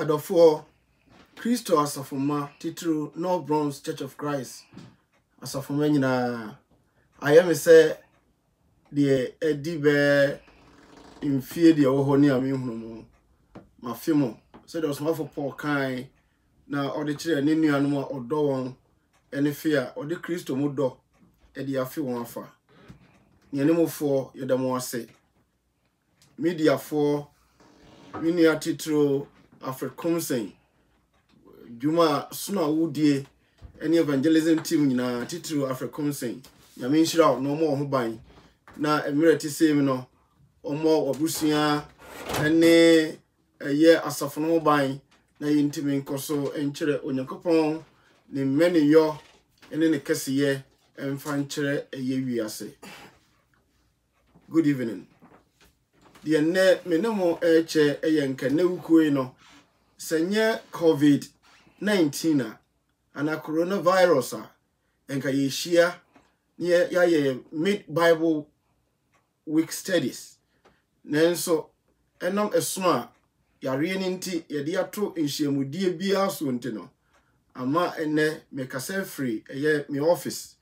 Adofo Christo asafoma titru North Bronx Church of Christ asafoma nyina ayeme se de edibe imfie de wo ho ni amehunu mu mafemo se de osmafo Paul kan na ode kire ne nuanom a odo won ene fe a ode Christo mu do e de afi won afa nyenemofo yedamo ase media for minia titru Africomsen Juma Suna Woodie any evangelism team nyina titru Africomsen nyame nshira no mo ho ban na emirati sem no omo obusia ene eye asafono ban na yintimi nkoso enkyere onyankopon ne meni yo ene ne kesiye emfa nkyere eye wiase. Good evening. The ne menemo eche eyenka ne ukue no senye COVID-19 ana coronavirus enka yeshia ye mid Bible week studies nenso enom esono yare ni nti yede ato nhyiamudie bia so ntino ama ene mekasa free eye me office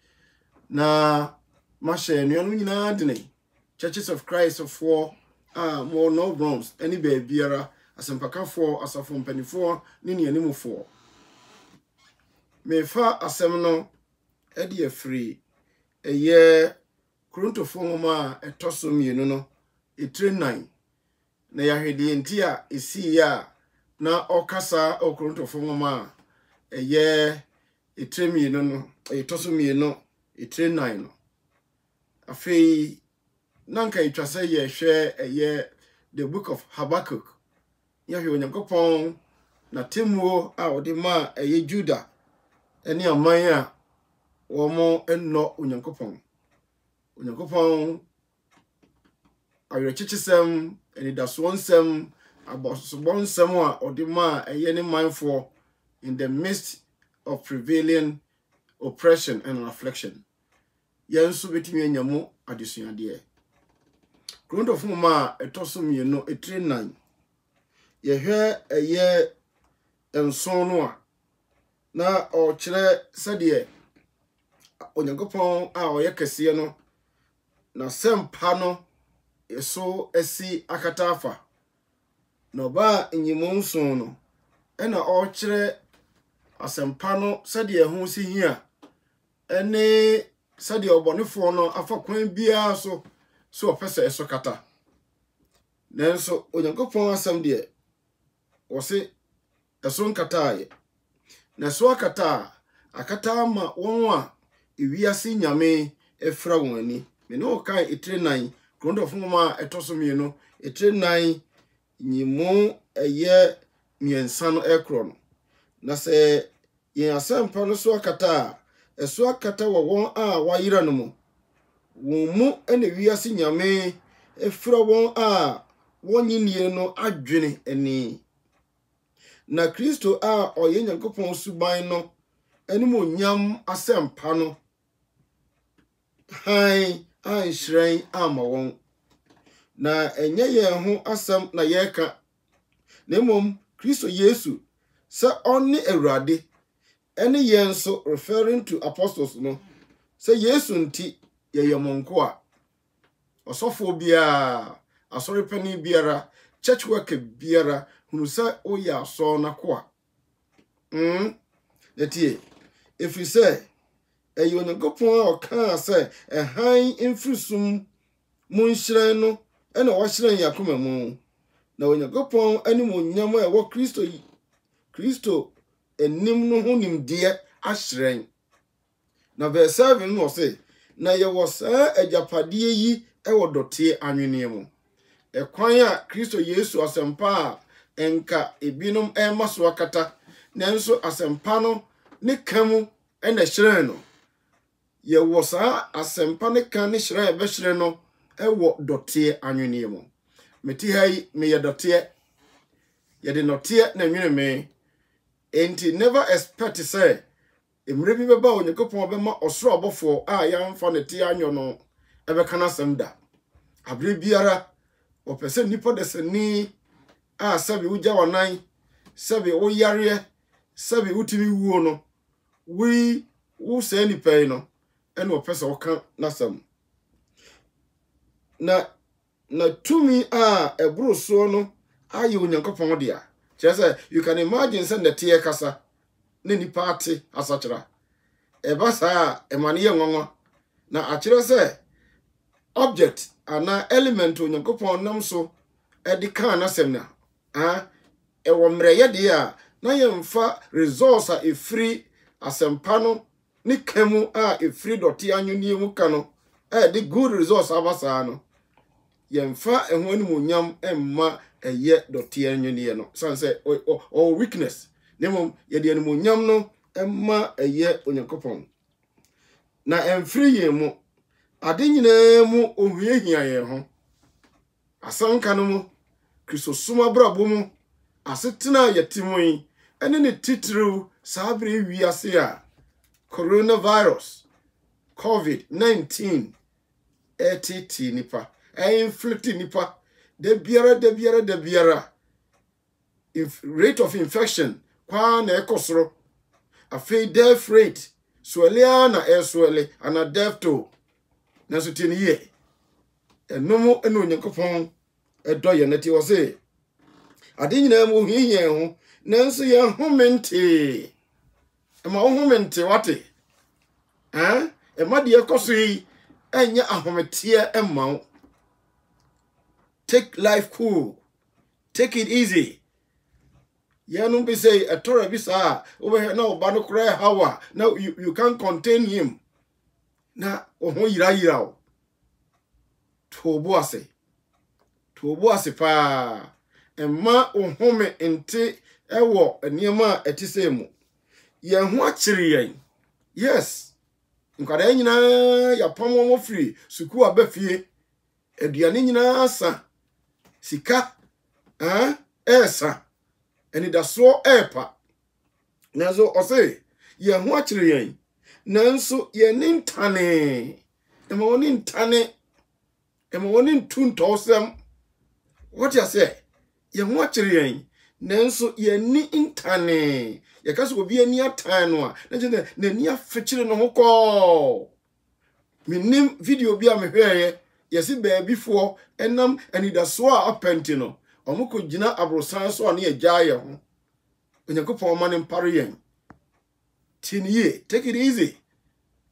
na mashe nuanu nyina dene Churches of Christ for more no Bronx any babyara asempaka for asafo mpanifo ni nianimufo mefa asem no edi afri eye Korinto ngoma etoso mienu no etre 9 na yahwede enti a esi ya na okasa Korinto ngoma eye etre mienu no etoso mienu etre 9 no afei nanka itwa sɛ yɛhwɛ the book of Habakkuk yɛhwɛ Onyankopɔn na temuo a ɔde ma Juda ɛne aman a wɔn ɛnnɔ Onyankopɔn awerɛkyekyesɛm anidasoɔ nsɛm abɔsobɔ nsɛm a ɔde ma ne manfoɔ in the midst of prevailing oppression and affliction. Yɛn nso betumi anya mu adesuadeɛ. Krontofo ma ɛtɔ mmienu etire nan. Yɛhwɛ nson no a na ɔkyerɛ sɛdeɛ Onyankopɔn a ɔyɛ kɛseɛ no na sɛmpa no eso asi akata afa. Na ɔba nyimu nson no ɛna ɔkyerɛ asɛmpa no sɛdeɛ ho si hia ɛne sɛdeɛ ɔbɔnefoɔ no afa kwan biara so ɔpɛ sɛ ɛso kata. Nanso Onyankopɔn asɛm deɛ wɔse ɛso nkataeɛ. Na so akata ma wɔn a ewiase nyame ɛfra wɔn ani. Me no kan etire nan Krontofo ma ɛtɔ mmienu etire nan nyimu miɛnsa no ɛkorɔ no. Na sɛ yɛn asɛmpa no so akata ɛso akata wɔ wɔn a wayera no mu. Wɔn mu ɛna wiase nyame ɛfra wɔn a wɔnyinie no adwene ani. Na Kristo a ɔyɛ Nyankopɔn suban no ɛne mo nyam asɛmpa no han anhyerɛn ama wɔn. Na ɛnyɛ yɛn ho asɛm na yɛka. Na mmom Kristo Yesu sɛ ɔne Awurade ɛne yɛn so referring to apostles no sɛ Yesu nti yɛyɛ monko a ɔsɔfo biara asɔrepani biara church worker biara hunu sɛ oyɛ asɔ na ko a etie ɛfiri sɛ ɛyɛ Onyankopɔn a ɔkaa sɛ ɛhan mfirisum mu nhyerɛn no ɛna wɔhyerɛn yakoma mu. Na Onyankopɔn anim onyam a ɛwɔ Kristo anim no ho nimdeɛ ahyerɛn. Na verse 7 no say na yɛwɔ saa agyapadeɛ yi ɛwɔ dɔteɛ anweneɛ mu. Ɛkwan a Kristo Yesu asɛmpa a enka ebinom ɛma so akata nanso asɛmpa no ne ka mu ɛna hyerɛn no. Yɛwɔ saa asɛmpa ne ka ne hyerɛn bɛhyerɛn no ɛwɔ dɔteɛ anweneɛ mu. Meti ha yi meyɛ dɔteɛ. Yɛde nɔteɛ na nwene me. Enti never expect say emre bi bɛba Onyankopɔn bɛma ɔsoro abɔfo a yɛamfa ne te anyo no ɛbɛka na asɛm da. Abere biara ɔpɛ sɛ nipa desani a sɛbe wogya wanan sɛbe wo yare sɛbe wotimi wuo no wo sɛ nipa yi no ɛna ɔpɛ sɛ ɔka na asɛm. Na tumi a ɛboro so no ayɛ Onyankopɔn dia. Kyerɛ sɛ you can imagine sɛ nɛteɛ kasa ne nipa ate asakyera. Ɛba saa ɛmane yɛ nwanwa. Na akyerɛ sɛ object ana element Onyankopɔn nam so ɛde ka na asɛm na ɛwɔ mmerɛyɛ deɛ a na yɛmfa resource a ɛfiri asɛmpa no ne ka mu a ɛfiri dɔte anwonnie mu ka no ɛde good resource aba saa no yɛmfa ɛho animonyam ɛmma ɛyɛ dɔte anwonnie no san sɛ or weakness ne mom yɛde animonyam no ɛmma ɛyɛ Onyankopɔn. Na ɛmfiri yɛn mu ade nyinaa mu ohuahia yɛn ho. Asanka no mu Kristo suma brabo mu asetena yɛtimo yi ɛne ne titiriw saa bere wiase a coronavirus COVID-19 ɛtete nipa inflict nipa de biara rate of infection kwa na ekosoro afei death rate swellia na swelle ana death toll na so tie ye enomo eno Onyankopɔn ɛdɔ yɛ nati wɔ se ade nyinaa mu hihia ho nanso yɛ homente ɛma wo homente wate ɛma de ekoso yi enya ahometeɛ ɛma wo. Take life cool. Take it easy. Yanum be say a Torah bisa over here now, but no cry how now you can't contain him. Na oho yira. toboase pa emma ohome ente ewo eniema etise mu ye ho akire yen yes nkara nyina ya pomo mo free suku abafie aduane nyina sa sika esa eni daso epa nazo ose ye ho akire yen nanso ye nintane ema woni ntane ema woni ntuntosem what you say ye ho akire yen nanso ye ni intane ye kaso obi ani atan no a na je na ni afekire no ho ko minim video bi a mehweye ye si baabifo enam anidaso a apenti no omukọ gina abrosan so na ye gyaye ho onyankopon ma ne mpare yen tiniye take it easy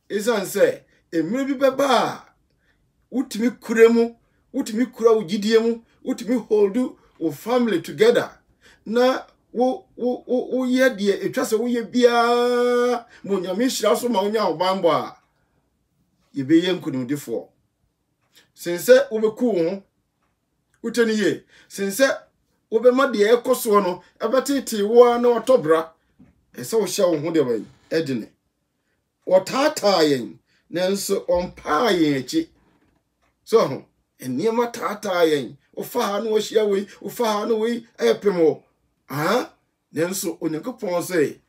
isan say emre bi beba utimi kuremu utimi kura ugidie mu utimi hold o family together na wo ye de etwa se wo ye bia mo nyame hira so ma onya obambo a ye be ye nkunimdifo sense wo be ku ho utani ye sense wo be ma de ekoso no ebetete wo na otobra ese wo hya wo ho de ban edine wo tata yen nanso ompa yen echi so ho eniema tata yen wo fa ha no wo hya we wo fa ha no we epemo nanso onyankopon se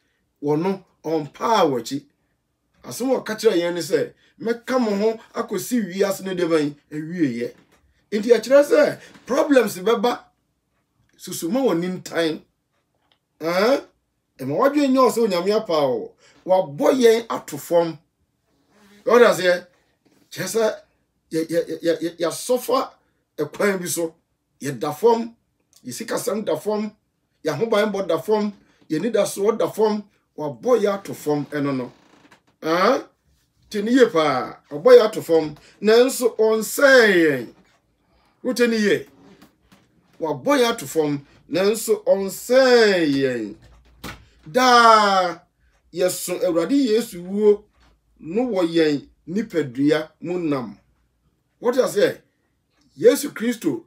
wono ompa wachi asomo ka kire yen ni se meka mo ho akosi wiase ne de ban ewieye enti a kire se problems beba susuma woni ntan ema wadwe nyo se onyame apa o wa boyen atofom oda se chesa ya sofa ekwan bi so ye dafom ye sikasam dafom ya hoban bo dafom ye ni da so dafom wa boyen atofom eno no tiniye pa oboyen atofom nanso onsen uteniye wa boyen atofom nanso onsen da yeso Awurade Yesu wuo no wo yen nipadua munam what you say Yesu Kristo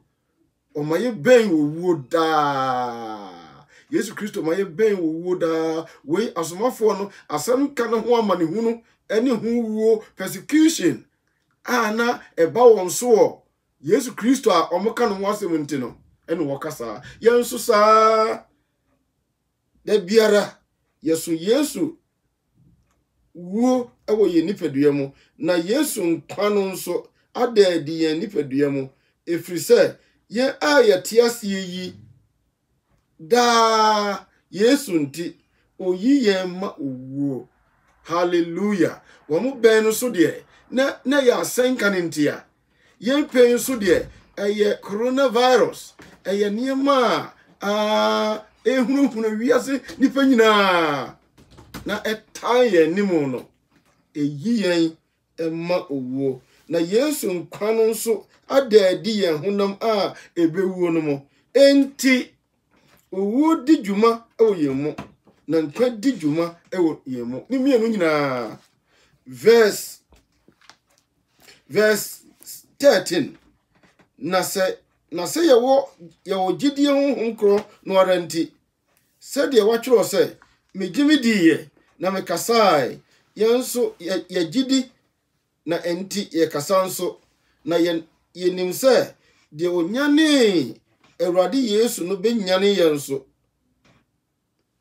o maye ben wo wuo da Yesu Kristo maye ben wo wuo da we asomafo no asem ka no ho amanehunu eni hu wuo persecution na eba won so Yesu Kristo a omoka no ho asem ntino eni wo kasa yenso sa da biara Yesu wuo ewo ye nipadua mu na Yesu nkwano nso adadi ye nipadua mu efrise ye ayete asie yi da Yesu nti oyi ye ma owuo hallelujah wo mu ben no so de na ya asenka ntia ye pen so de eye coronavirus eye niema ehunu wiase nipa nyina na etaye nimu no eyi yen ema owuo na Yesu nkwano nso adadi yen honam a ebewuo no mo enti owuo di dwuma ewo yemu na nkwa di dwuma ewo yemu ni mienu nyina verse 13 na se yewo gidie honhom kro no aranti se de watwero se megimi diye na mekasai yenso ye gidi na enti ye kasanso na yenim se de onyane Awurade Yesu no benyane yenso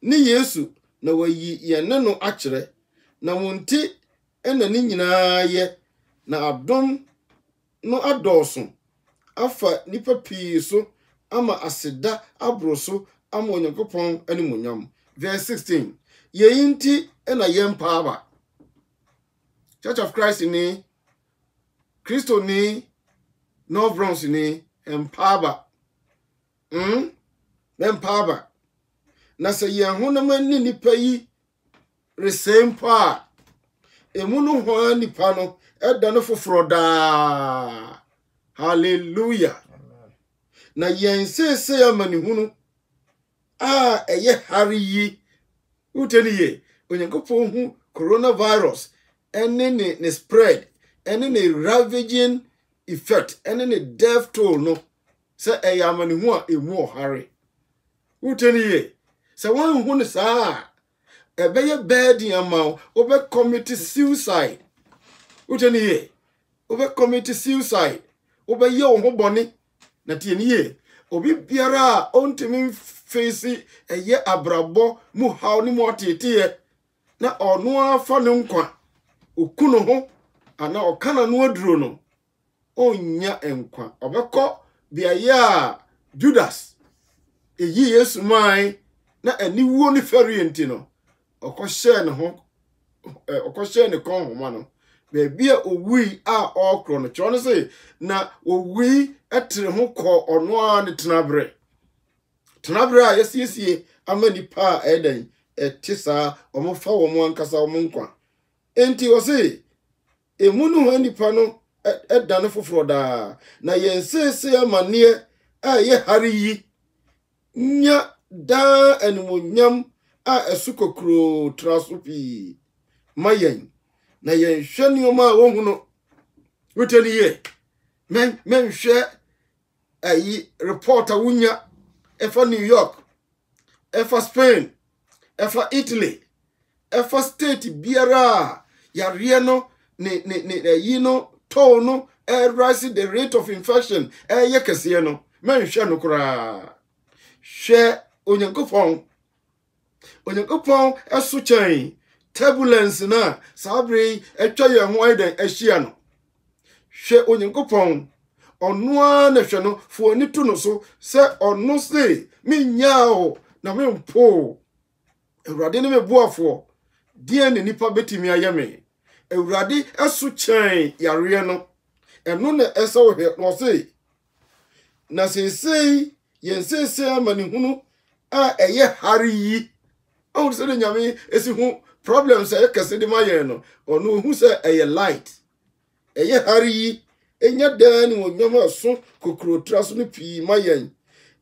ni Yesu na wayi ye ne no akere na wonti ena ni nyina ye na adom no adoso afa nipa pii so ama aseda abroso ama Onyankopon animonyam verse 16 ye yinti ena yempa aba Church of Christ ni Kristo ni no bronze ni empaba empaba na se ye honam ani nipa yi resempa emu no ho nipa no eda no foforo da hallelujah na yen sese amani hunu eye hari yi uteniye Onyankopon hu coronavirus ene ne spread ene ne ravaging effect and any death toll no say eyamani hu a emu ohare uteni ye say wan hu ne saa ebeye bad yamao obe commit suicide uteni ye obe commit suicide obe ye ho boni na tieni ye obi biara ontimi face eye abrabo mu haw ni mo tete na ono afa ne nkwa okuno ho ana okana no aduro no onya enkwa obekọ biaye a Judas eyi Yesu mai na aniwuo ni ferienti no okọhye ne ho okọhye ne kon homa no bebia owui a okro no chọ no se na owui etere ho kọ ono a ne tenabre a yesiesie amani pa eden etisa omofa wo mo ankasa wo nkwa enti o se emunu ho nipa no edane foforo da na yensese amane a ye hari yi nya da enumunyam a esukokro trasupi mayen na yenhwe nioma a wohuno wuteni ye men hwe ayi reporter wunya efa New York efa Spain efa Italy efa state biara yare no ne yino to no rise the rate of infection ye kese no men hwe no kura hwe onyankopon esu chan turbulence na sabre etwa ye ho iden ahia no hwe onyankopon onua na hwe no fo ni tu no so se ono se menyao na mempo Ewurade ne mebuafo die ne nipa betimi ayeme Ewurade esu chan yare no eno na esa wo he no se na sesei yensese amani hunu a eye hari yi o se de nyame esi hu problems e kase de maye no onu hu se eye light eye hari yi enya dan wo nyama so kokro traso no pi mayen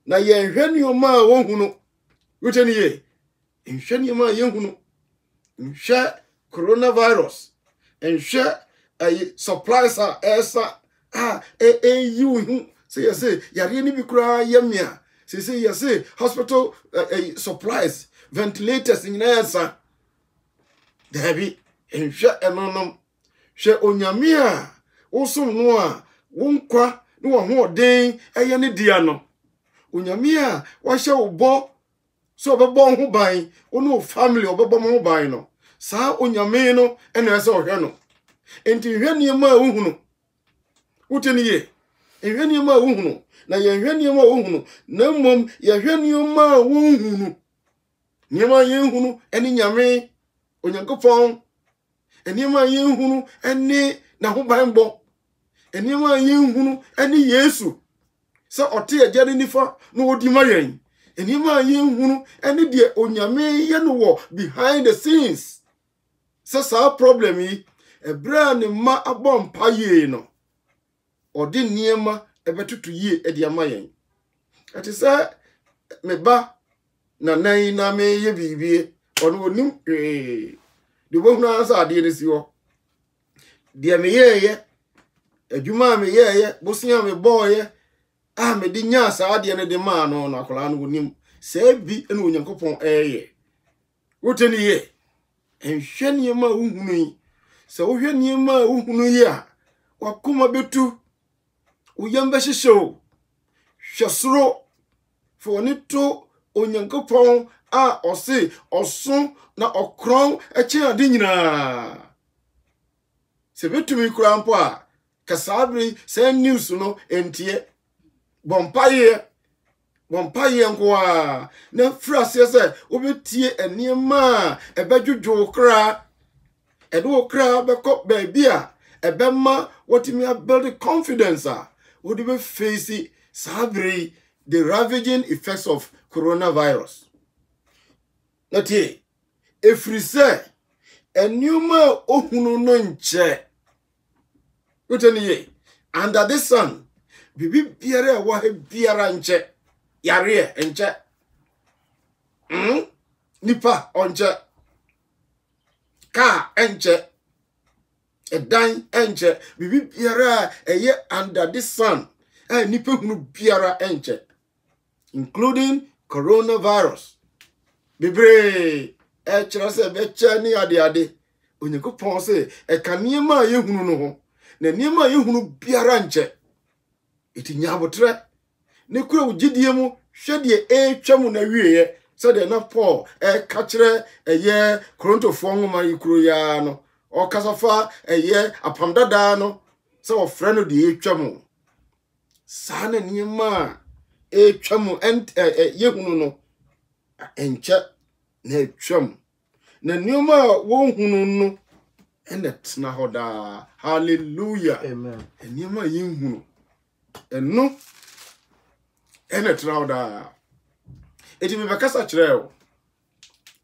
na yen hwani o ma wo hunu wuteni ye nhwani ma yen hunu nhwe coronavirus nhwe ay supplies a esa you hu say yes yare ni bi kura yamia say yes hospital supplies ventilators in esa dabi nhwe enonom hwe onyame a wosum no a wonkwa no wo ho den eye ne dia no onyame a wahye wo so obebo ho ban ono family obebo ho ban no saa onyame no ene ese ohwe no enti hwani ma uhunu uteni ye hwani ma uhunu na ye hwani ma uhunu na mom ye hwani ma uhunu nyema ye uhunu ene nyame onyankopon ene ma ye uhunu ene na ho ban bo ene ma ye uhunu ene Yesu se ote agade nifa no odi mayen ene ma ye uhunu ene de onyame ye no wo behind the scenes sa problem yi ebra ne ma abom paye no odi niema ebetutu yi edi amayen ati sa me ba na nan na me ye bibie ono onim de bo huna sa ade ne si ho de me ye adwuma me ye bosia me boye me di nya sa ade ne de ma no na akola no onim se bi ene onyankopon eye woteni ye enhwani ma uhunu yi se wohwani ma uhunu yi a wakoma betu uyamba hyehyew hwesoro fo ni to onyankopon a ose oso na okron eche ade nyina se betumi kura mpo a kasabri se news no entie bompaye nko a na frase se obetie eniema ebedwodwo kra edo kra bekọ baabia ebema wotimi build confidence a would be face sabri the ravaging effects of coronavirus nati efrise eniuma ohunu no nche uteni ye under the sun bibi biara wa he biara nche yare nche nipa onche ka enche A dine enche, bibi biara a year under this sun, and nipa hunu biara enche, including coronavirus. Bibre, echrase becha ni ade. Onyankopon se, e ka niema ye hunu no ho. Na niema ye hunu biara enche. Iti nyabotre. Ne kura ugidie mu, hwede etwa na wieye. So de na Paul ka kire eye Korinto nwoma yikuro ya no o kasafa eye apamdada no so ofre no de etwa mu sa na niema etwa mu yehunu no enche na etwa mu na niema wo hunu no ene tena hoda hallelujah Amen. Niema yehunu eno ene tena hoda eti me bakasa kireo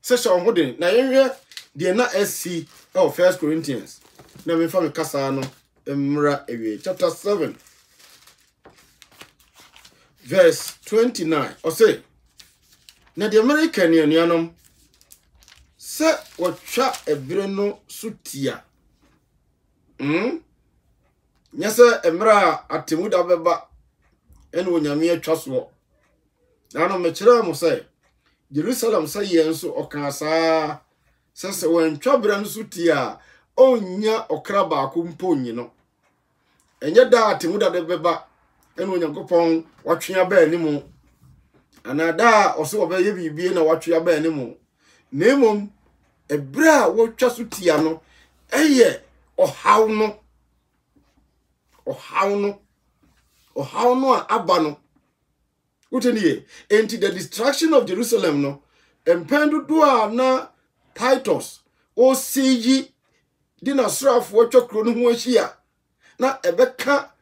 se sha ohuden na yenhwe de na SC of 1 Corinthians na me fa me kasa no emra ewie chapter 7 verse 29 o say na de American nuanom se wotwa ebire no sutia nyasa emra atemuda beba ene onyame atwa so na no me kire mo say Jerusalem say yenso okasa sese wantwa bra no sutia onya okra ba ko mponyi no enye da atemuda de beba ene onyankopon watwea ba animu anada oso obaye bibie na watwea ba animu nemom ebra wotwa sutia no eye ohaw no aba no uteniye enti the destruction of Jerusalem no empendu do na Titus o siji dina srafo atwa kro no ho ahia na ebeka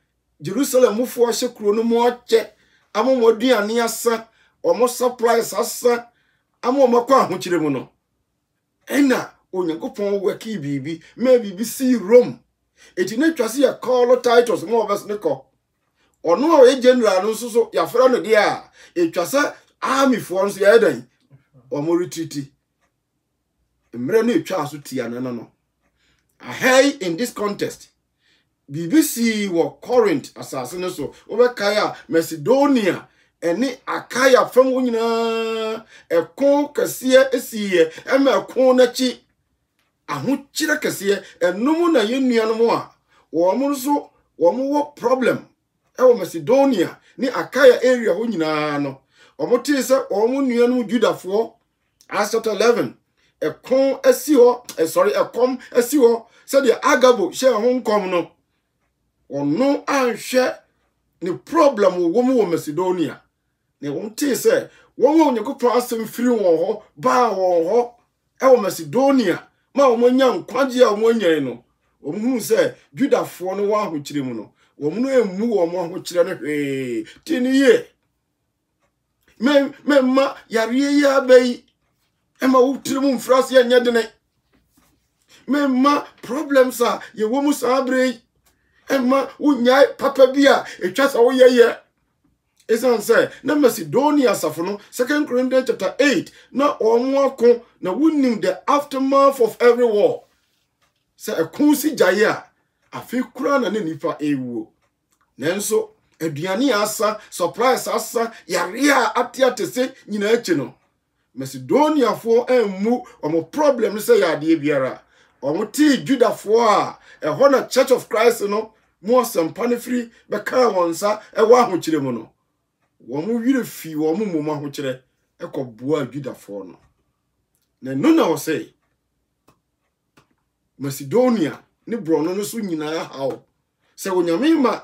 Jerusalem mufo ahye kro no mo ache amomoduane asa omo supplies asa amomakọ ahokyere mu no ena onyankopon waki bibi ma bibi si Rome eti na twase ya call Titus mo obesneko ono o general no so ya fra no de a etwase army for nso ya dan o mo retreat emre no etwa aso tia no ahai in this contest BBC wo Corinth asase no so obekaya Macedonia eni Akaya fam nyina ekon kase esiye ema ekon na chi ahokyere kase enum na yenuanom a wo mo so wo mo wo problem ewo Macedonia ni Akaya area ho nyina no omote se omo nuanom Judafo Acts chapter 11 ekon esi ho ekom esi ho se de Agabo she ho nkom no ono anhwe ni problem wo mo Macedonia ne wonte se won wo nyekopon asem firi won ho ba won ho ewo Macedonia ma wo nya nkwaje a wo nyere no omhunu se Judafo no wa ahokyere mu no wo mu no emu wo mo ahokyere no hwe tiniye memma yare ya bai ema wutire mu mfrase ya nyadene memma problems a ye wo mu sabre ema unyai papa bia etwasa wo yeye esan say na Macedonia safo no 2 Corinthians chapter 8 na omo ako na winning the aftermath of every war say ekunsi jaye a afi kura na nipa ewuo nenso aduane asa surprise asa yare a atiatese nyina achi no Macedonia fo emu omo problem say ya de biara omo ti Judafo a eho na Church of Christ no mo sampane free be ka wonsa ewo ahokyere mu no wo mo wire fi wo mo mo ahokyere ekoboa Judafo no na no na wo say Macedonia ni brono no so nyina hawo se wonyame ma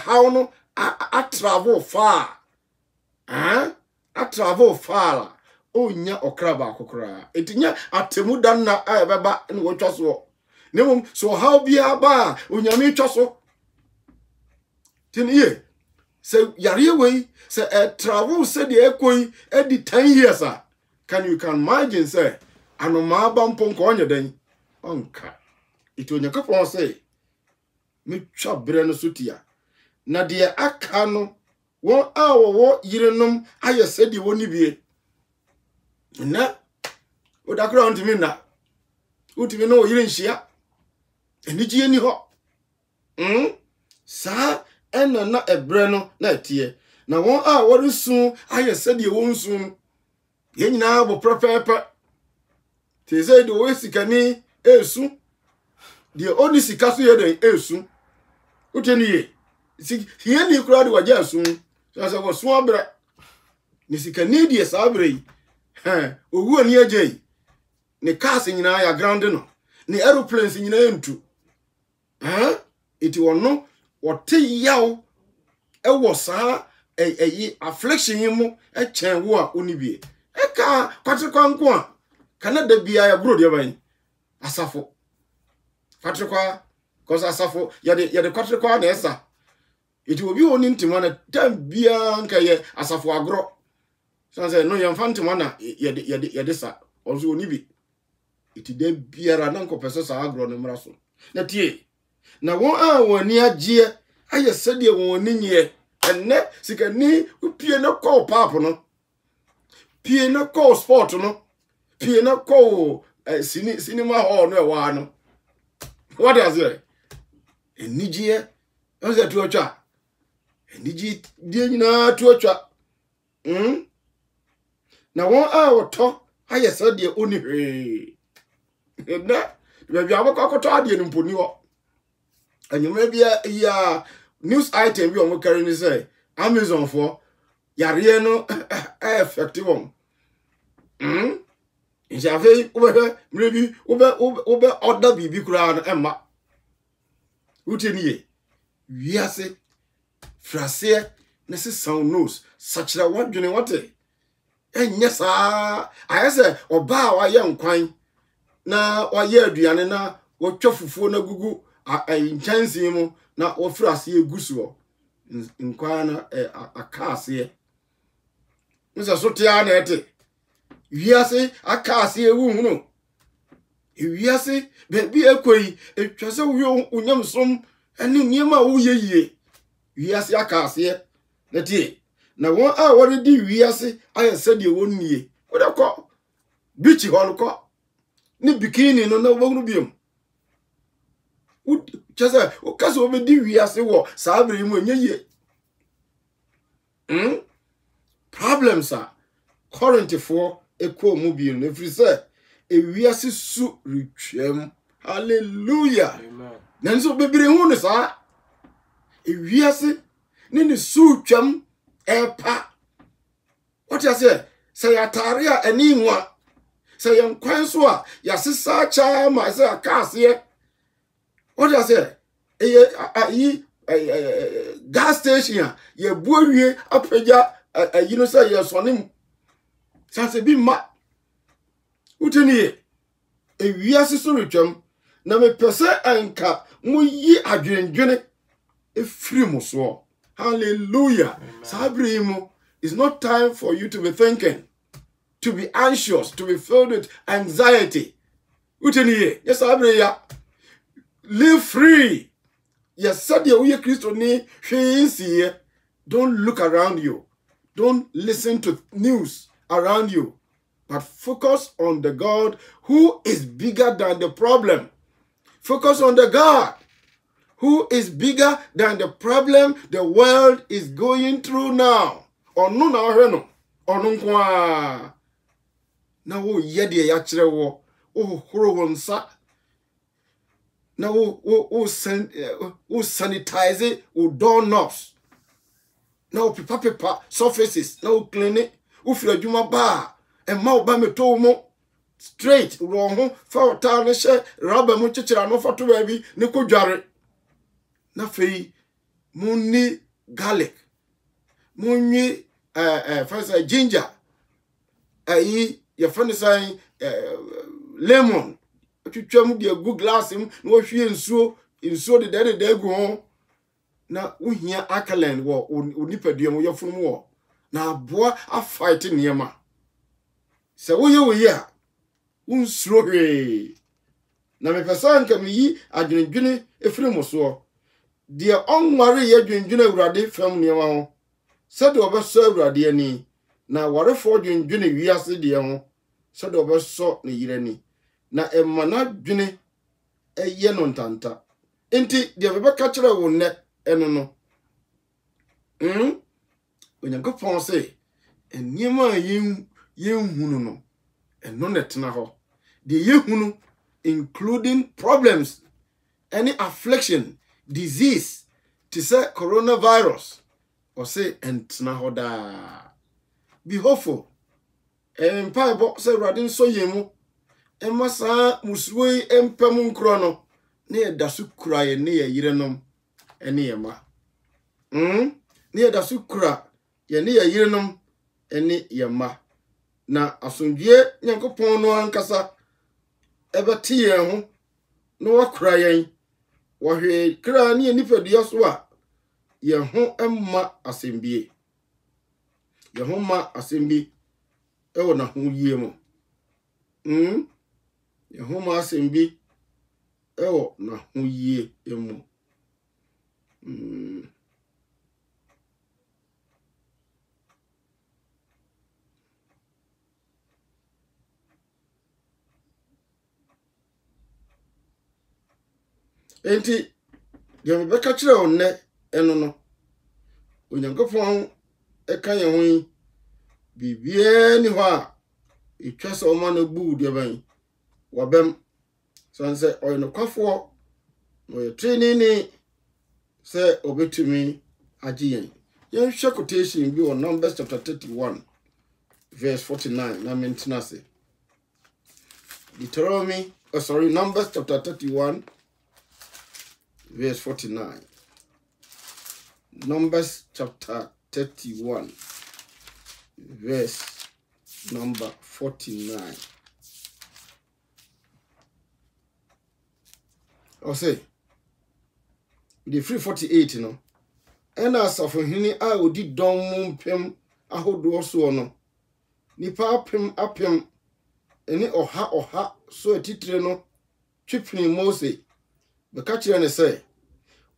hawo no a travel far a travel far onya okraba akokora etinya atemu dan na ebeba ne wotwa so nemum so how bia ba onyame twa so tiniye se yare we se travel se de ekoi edi 10 years can imagine say anoma ba mponko onye dan onka itonya kapon say me twa bre no sotia na de aka no won awo yirenom ayese de woni bie na odakra ontimi na utimi no yire nhia enigye ni ho sa ena na ebre no na tie na won a woresu aye sede wonsu ye nyina bo propepe te say de we sikani esu de oni sikaso ye de esu uteni ye ye ni kura de waje asu so wo so abra ni sikani de sa abra yi owu ani agye ni cars nyina ya ground no ni aeroplanes nyina entu iti wono wote yaw ewo saa affliction yimu chen wo a onibie eka kwatrikwa nko a Canada bia ya bro de ban asafo kwatrikwa kosa asafo ya de kwatrikwa na esa iti obi oni ntima na time bia nka ye asafo agro so say no ye mfantima na ye de sa onzo onibi iti de biara na nkopese sa agro no mra so na tie na won a woni agye aye sede won ni nye enne sikani pie na call pap no pie na call sport no pie na call cinema hall no e wa no what does it enigye onse tu otwa enigye die nyina tu otwa na won a woto aye sede oni hwe na be akokoto ade ni mponi ho anyuma bia ya news item bi o carry ni say Amazon for yare no effective on Njave mrebi ube order bibi kura na emma uteniye wiase frase na se sound nose sachira wadwene wate enya saa ayese oba wa ye nkwan na waye aduane na wotwa fufuo na gugu inchansi mu na ofrase eguso nkwan na akase nse sotia na ete wiase akase ewu hunu wiase be ekoi etwase wo unyamsom ene niema wo yeye wiase akase na tie na won a wori di wiase aye sede wonnie wo de ko bichi hol ko ni bikini no na wo biem chese o kaso obe di wiase wo sabre mu enye problems are current for equal mobile every say e wiase su retwem hallelujah amen nanso bebire hu ne sa e wiase ni su twem epa what you say atare a ani nwa say yankwan so a yasesa cha ma say akase what you say gas station ye buowie apaja you know say ye sonim sanse bi ma uteni e wiase so retwam na me pese anka mo yi adwendwene e free mo so hallelujah sabrimu it's not time for you to be thinking, to be anxious, to be filled with anxiety uteni yes sabreya live free. Yes, said you Christo ni hweinsie. Don't look around you. Don't listen to news around you. But focus on the God who is bigger than the problem. Focus on the God who is bigger than the problem the world is going through now. Onu na ohwe no. Onu kwa. Na wo yede ya kire wo. O horo wonsa. Now, who sanitize who doorknobs. Now, paper surfaces. Now, clean it. Who feel a juma bar. And mau ba me to mo straight. Wrong. For tarnish. Rubber muchicha no for to baby. Nico jarre. Na fei. Muni garlic. Muni first ginger. Your friend is saying lemon. Twitwam de agu glass mu na wo hwie nsuo de de gu na wo hia alkaline wo onipadua mu yefunu wo na aboa a fight niema se wo ye a unsuro hwe na me pesa nka me yi adwendwene efiri mo so de onware ye adwendwene awurade fam niema ho se de obeso awurade ani na warefo adwendwene wiase de ho se de obeso ne yirani na emana dwene eye no ntanta enti de bebeka kire wo ne eno no onyankopon se eniema yenhunu no eno netena ho de yehunu including problems any affliction disease to say coronavirus or say entena ho da be hopeful Bible say radin so yemu emasa musui empem nkro no na yedasu kura ye ne yirenom ene yema ne yedasu kura ye ne yirenom ene yema na asomdwe nyankopon no ankasa ebeti ye ho no wakura yen wahwe kra ne nipadua so a ye ho emma asembie ye ho ma asembi ewo na ho yie mo ye ho ma asembi ewo na ho yie emu enti de beka kire onne eno no onyankopon eka ye ho bibie ni ho a etwa so ma no bu de ban wabem sanse oyino kwafo no ye training ni se obetumi agiyen yen hwe quotation bi on Numbers chapter 31 verse 49 na mentina se Deuteronomy Numbers chapter 31 verse 49 Numbers chapter 31 verse number 49 or say the free 48 no and as of hini a odi don mumpem ahodo so no nipa apem eni oha so atitire no twepini Mose beka kire ne say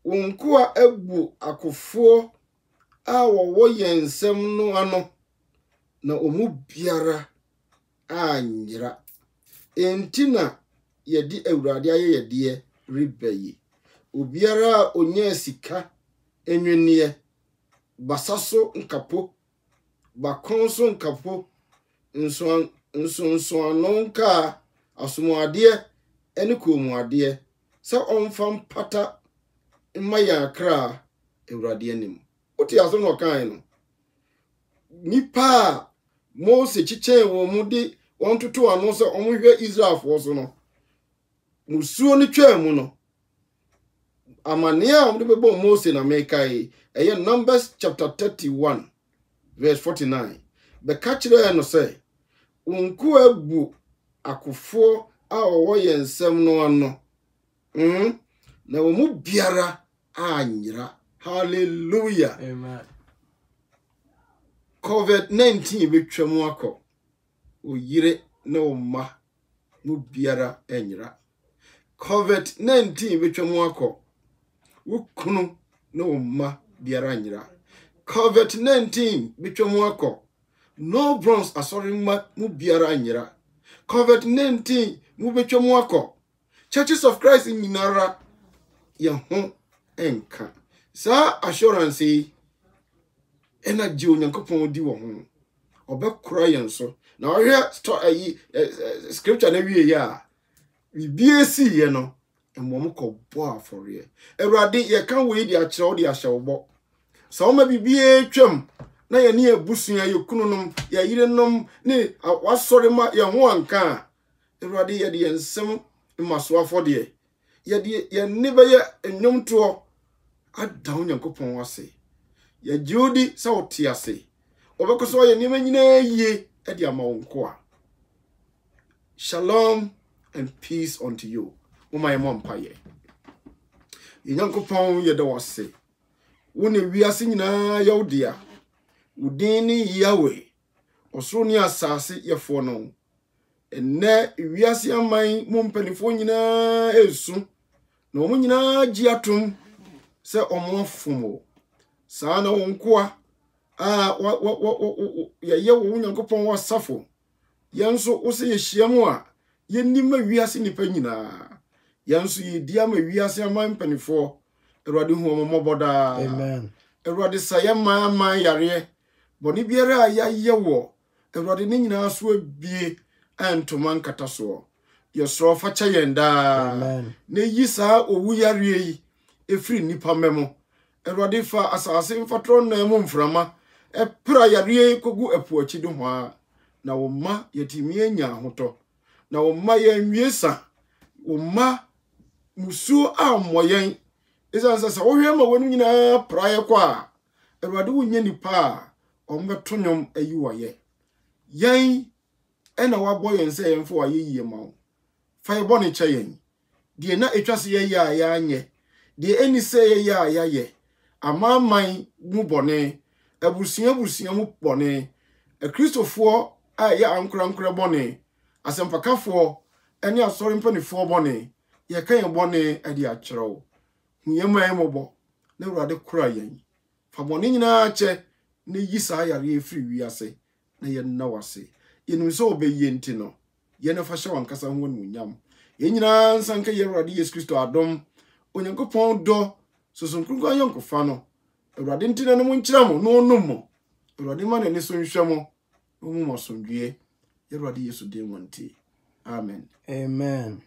wonkoa abu akofo a wo yensem no ano na omu biara anyira entina yedi awurade aye yede ribayi obiara onye sika enwenie basaso nkapo bakonso nkapo nso anonka asomuade ene komuade se onfam pata mmaya kra awurade anim oti aso no kan no nipa Mose chiche wo mudi won tutu ano se omuhwe Israel fo so no musuo ni twa mu no amania omde bebo Mose na mekai eye Numbers chapter 31 verse 49 be kachire no se unku abu akofo a owo yensem no ano na wo mu biara anyira hallelujah amen COVID-19 betwamu akọ oyire na oma mu biara enyira COVID-19 betwamu akọ wukunu na oma biara enyira COVID-19 betwamu akọ no bronze asori mu biara enyira COVID-19 mu betwamu akọ Churches of Christ nyinara ye ho enka sa assurance energy onyankopon di wo ho obekura yen so na ohwe scripture na wie ya bibie si ye no emom ko bo afore ewrade ye kan we di akire odi ahyewbo so o ma bibie twam na ye ne abusua ye kununum ye yirenom ne wasore ma ye ho anka ewrade ye de ensem maso afode ye de ye ne be ye enwomto ada onyankopon wase ya judi sa otiase obekoso ye niam nyina yie e de ama wonko a shalom and peace unto you my mom paye nyankopon ye de wase woni wiase nyina yawdia udini yawe osoro ni asase yefo no enne wiase aman mompanifo nyina esu na omo nyina giatom se omo fumo sana wonkoa ye wo nyankopon wasafo yenso wo se yehia mu a yenima wiase nipa nyina Yansu yi dia ma wiase aman panifo. Awurade hu omomoboda. Amen. Awurade saye man yare. Boni biara ya wo. Awurade ne nyina so abie antoma nkata so. Yosro facha yenda. Amen. Ne yisa owu yare yi efri nipa memo. Awurade fa asase mfatro na mu mframa. Epra yare kogu epu achi do ho na wo ma yetimi anya hoto. Na wo ma ye nwiesa. Wo ma musu amoyen. Isa sa wo hwe ma wonu nyina praye kwa. Awurade wo nya nipa ombeto nyom ayi woye. Yen ena wabo yen se yen fo waye yiye ma wo. Fa ye bone che yen. Die na etwase ye ya anye. Die eni se ye ya ye. Amaman mu bone. Abusia mu bone. Kristofo a ye ankura bone. Asempakafo eni asori mpanifo bone. Ye kan ye bone adi akyerɛw. Huyema emobo. Na Awurade kura yen. Fa bone nyina che na yi sa yare efiri wiase. Na ye na wase. Yenim so obeye nti no. Ye na fa hye wankasa ho nunyam. Ye nyina nsanka ye Awurade Yesu Kristo adom. Onyankopɔn dɔ sosonkrunkwa yonkofa no. Awurade nti na mo nkyira mo no onum mo. Awurade ma na ni so nhwɛ mo. Mo mo somdwie. Ye Awurade Yesu den wonti. Amen. Amen.